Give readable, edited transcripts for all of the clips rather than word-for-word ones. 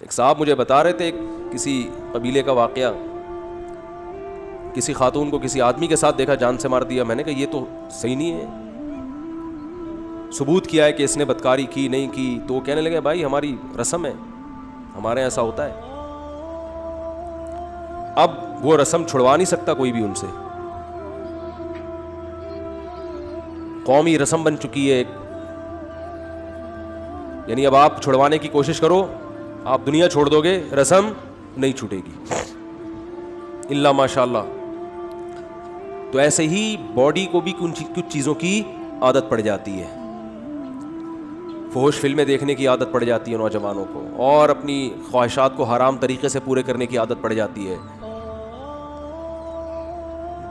ایک صاحب مجھے بتا رہے تھے کسی قبیلے کا واقعہ, کسی خاتون کو کسی آدمی کے ساتھ دیکھا, جان سے مار دیا. میں نے کہا یہ تو صحیح نہیں ہے, ثبوت کیا ہے کہ اس نے بدکاری کی نہیں کی. تو وہ کہنے لگے بھائی ہماری رسم ہے, ہمارے ایسا ہوتا ہے. اب وہ رسم چھڑوا نہیں سکتا کوئی بھی ان سے, قومی رسم بن چکی ہے ایک. یعنی اب آپ چھڑوانے کی کوشش کرو, آپ دنیا چھوڑ دو گے, رسم نہیں چھوٹے گی الا ماشاء اللہ. تو ایسے ہی باڈی کو بھی کچھ چیزوں کی عادت پڑ جاتی ہے. فحش فلمیں دیکھنے کی عادت پڑ جاتی ہے نوجوانوں کو, اور اپنی خواہشات کو حرام طریقے سے پورے کرنے کی عادت پڑ جاتی ہے.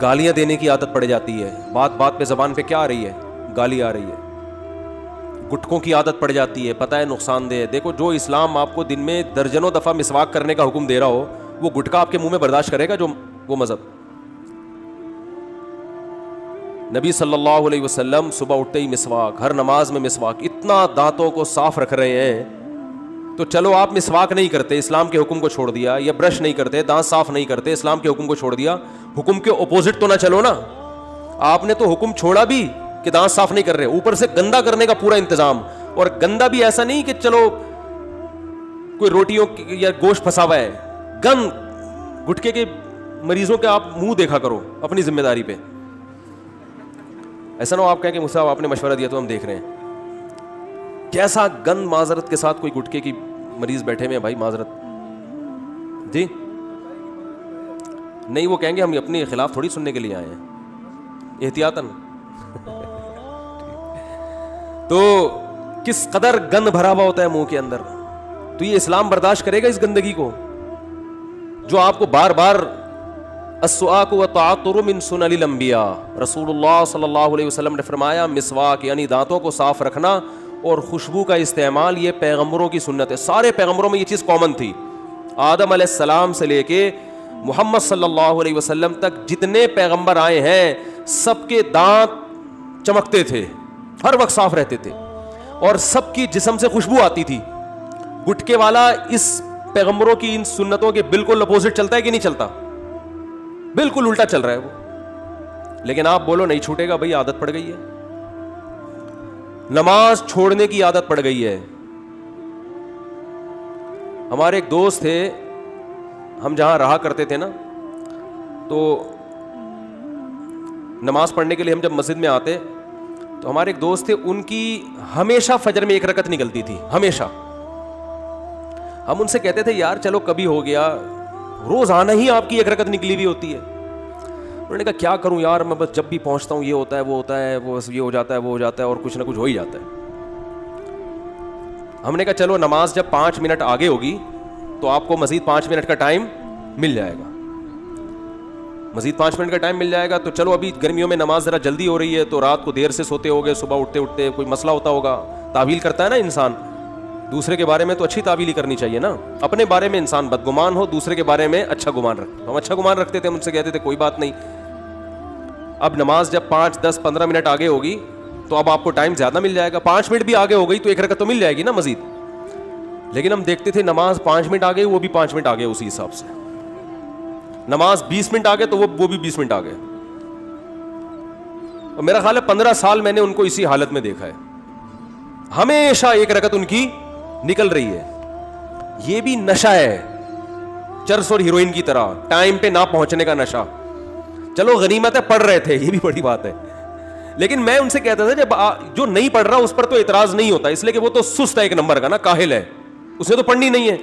گالیاں دینے کی عادت پڑ جاتی ہے, بات بات پہ زبان پہ کیا آ رہی ہے, گالی آ رہی ہے. گٹکوں کی عادت پڑ جاتی ہے, پتہ ہے نقصان دہ ہے. دیکھو جو اسلام آپ کو دن میں درجنوں دفعہ مسواک کرنے کا حکم دے رہا ہو, وہ گٹکا آپ کے منہ میں برداشت کرے گا جو وہ مذہب؟ نبی صلی اللہ علیہ وسلم صبح اٹھتے ہی مسواک, ہر نماز میں مسواک, اتنا دانتوں کو صاف رکھ رہے ہیں. تو چلو آپ مسواک نہیں کرتے, اسلام کے حکم کو چھوڑ دیا, یا برش نہیں کرتے, دانت صاف نہیں کرتے, اسلام کے حکم کو چھوڑ دیا. حکم کے اپوزٹ تو نہ چلو نا. آپ نے تو حکم چھوڑا بھی کہ دانت صاف نہیں کر رہے, اوپر سے گندا کرنے کا پورا انتظام. اور گندا بھی ایسا نہیں کہ چلو کوئی روٹیوں یا گوشت پھنسا ہوا ہے, گند گٹکے کے مریضوں کے آپ منہ دیکھا کرو اپنی ذمہ داری پہ. ایسا نہ ہو آپ کہیں کہ مجھ سے آپ نے مشورہ دیا تو ہم دیکھ رہے ہیں. کیسا گند معذرت کے ساتھ کوئی گٹکے کی مریض بیٹھے ہوئے ہیں بھائی, معذرت جی نہیں, وہ کہیں گے ہم اپنے خلاف تھوڑی سننے کے لیے آئے ہیں, احتیاطاً. تو کس قدر گند بھرا ہوا ہوتا ہے منہ کے اندر. تو یہ اسلام برداشت کرے گا اس گندگی کو جو آپ کو بار بار؟ السواک والتعطر من سنن الانبیاء, رسول اللہ صلی اللہ علیہ وسلم نے فرمایا مسواک یعنی دانتوں کو صاف رکھنا اور خوشبو کا استعمال یہ پیغمبروں کی سنت ہے. سارے پیغمبروں میں یہ چیز کامن تھی. آدم علیہ السلام سے لے کے محمد صلی اللہ علیہ وسلم تک جتنے پیغمبر آئے ہیں سب کے دانت چمکتے تھے, ہر وقت صاف رہتے تھے, اور سب کی جسم سے خوشبو آتی تھی. گٹکے والا اس پیغمبروں کی ان سنتوں کے بالکل اپوزٹ چلتا ہے کہ نہیں چلتا؟ بالکل الٹا چل رہا ہے وہ. لیکن آپ بولو نہیں چھوٹے گا بھائی, عادت پڑ گئی ہے. نماز چھوڑنے کی عادت پڑ گئی ہے. ہمارے ایک دوست تھے, ہم جہاں رہا کرتے تھے نا, تو نماز پڑھنے کے لیے ہم جب مسجد میں آتے تو ہمارے ایک دوست تھے, ان کی ہمیشہ فجر میں ایک رکعت نکلتی تھی, ہمیشہ. ہم ان سے کہتے تھے یار چلو کبھی ہو گیا, روزانہ ہی آپ کی ایک رکعت نکلی ہوئی ہوتی ہے. انہوں نے کہا کیا کروں یار, میں بس جب بھی پہنچتا ہوں یہ ہوتا ہے وہ ہوتا ہے, وہ یہ ہو جاتا ہے وہ ہو جاتا ہے, اور کچھ نہ کچھ ہو ہی جاتا ہے. ہم نے کہا چلو نماز جب 5 منٹ آگے ہوگی تو آپ کو مزید 5 منٹ کا ٹائم مل جائے گا, مزید 5 منٹ کا ٹائم مل جائے گا. تو چلو ابھی گرمیوں میں نماز ذرا جلدی ہو رہی ہے تو رات کو دیر سے سوتے ہوگے, صبح اٹھتے اٹھتے کوئی مسئلہ ہوتا ہوگا. تعویل کرتا ہے نا انسان, دوسرے کے بارے میں تو اچھی تعویل ہی کرنی چاہیے نا. اپنے بارے میں انسان بدگمان ہو, دوسرے کے بارے میں اچھا گمان رکھتے. ہم اچھا گمان رکھتے تھے, ہم ان سے کہتے تھے کوئی بات نہیں. اب نماز جب 5, 10, 15 منٹ آگے ہوگی تو اب آپ کو ٹائم زیادہ مل جائے گا. 5 منٹ بھی آگے ہو گئی تو ایک رکعت تو مل جائے گی نا مزید. لیکن ہم دیکھتے تھے نماز 5 منٹ آگے, وہ بھی 5 منٹ آگے اسی حساب سے. نماز 20 منٹ آگے تو وہ بھی 20 منٹ آگے. اور میرا خیال ہے 15 سال میں نے ان کو اسی حالت میں دیکھا ہے, ہمیشہ ایک رکعت ان کی نکل رہی ہے. یہ بھی نشہ ہے, چرس اور ہیروئن کی طرح, ٹائم پہ نہ پہنچنے کا نشہ. چلو غنیمت ہے پڑھ رہے تھے, یہ بھی بڑی بات ہے. لیکن میں ان سے کہتا تھا جب جو نہیں پڑھ رہا اس پر تو اعتراض نہیں ہوتا, اس لیے کہ وہ تو سست ہے ایک نمبر کا نا, کاہل ہے, اسے تو پڑھنی نہیں ہے.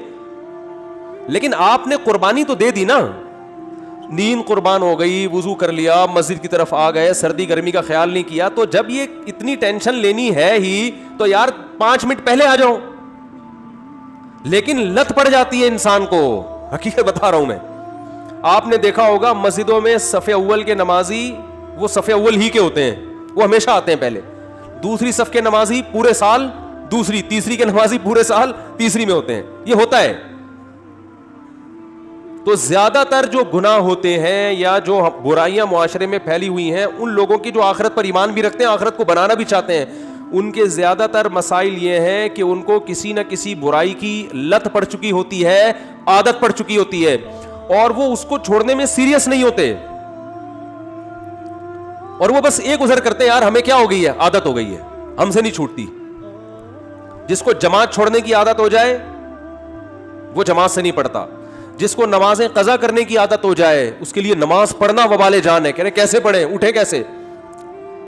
لیکن آپ نے قربانی تو دے دی نا, نیند قربان ہو گئی, وضو کر لیا, مسجد کی طرف آ گئے, سردی گرمی کا خیال نہیں کیا. تو جب یہ اتنی ٹینشن لینی ہے ہی تو یار 5 منٹ پہلے آ جاؤ. لیکن لت پڑ جاتی ہے انسان کو, حقیقت بتا رہا ہوں میں. آپ نے دیکھا ہوگا مسجدوں میں صف اول کے نمازی وہ صف اول ہی کے ہوتے ہیں, وہ ہمیشہ آتے ہیں پہلے. دوسری صف کے نمازی پورے سال دوسری, تیسری کے نمازی پورے سال تیسری میں ہوتے ہیں. یہ ہوتا ہے. تو زیادہ تر جو گناہ ہوتے ہیں یا جو برائیاں معاشرے میں پھیلی ہوئی ہیں, ان لوگوں کی جو آخرت پر ایمان بھی رکھتے ہیں, آخرت کو بنانا بھی چاہتے ہیں, ان کے زیادہ تر مسائل یہ ہیں کہ ان کو کسی نہ کسی برائی کی لت پڑ چکی ہوتی ہے, عادت پڑ چکی ہوتی ہے, اور وہ اس کو چھوڑنے میں سیریس نہیں ہوتے, اور وہ بس ایک گزر کرتے ہیں, یار ہمیں کیا ہو گئی ہے, عادت ہو گئی ہے, ہم سے نہیں چھوٹتی. جس کو جماعت چھوڑنے کی عادت ہو جائے وہ جماعت سے نہیں پڑھتا, جس کو نمازیں قضا کرنے کی عادت ہو جائے اس کے لیے نماز پڑھنا وبال جان ہے. کہہ رہے کیسے پڑھیں, اٹھے کیسے,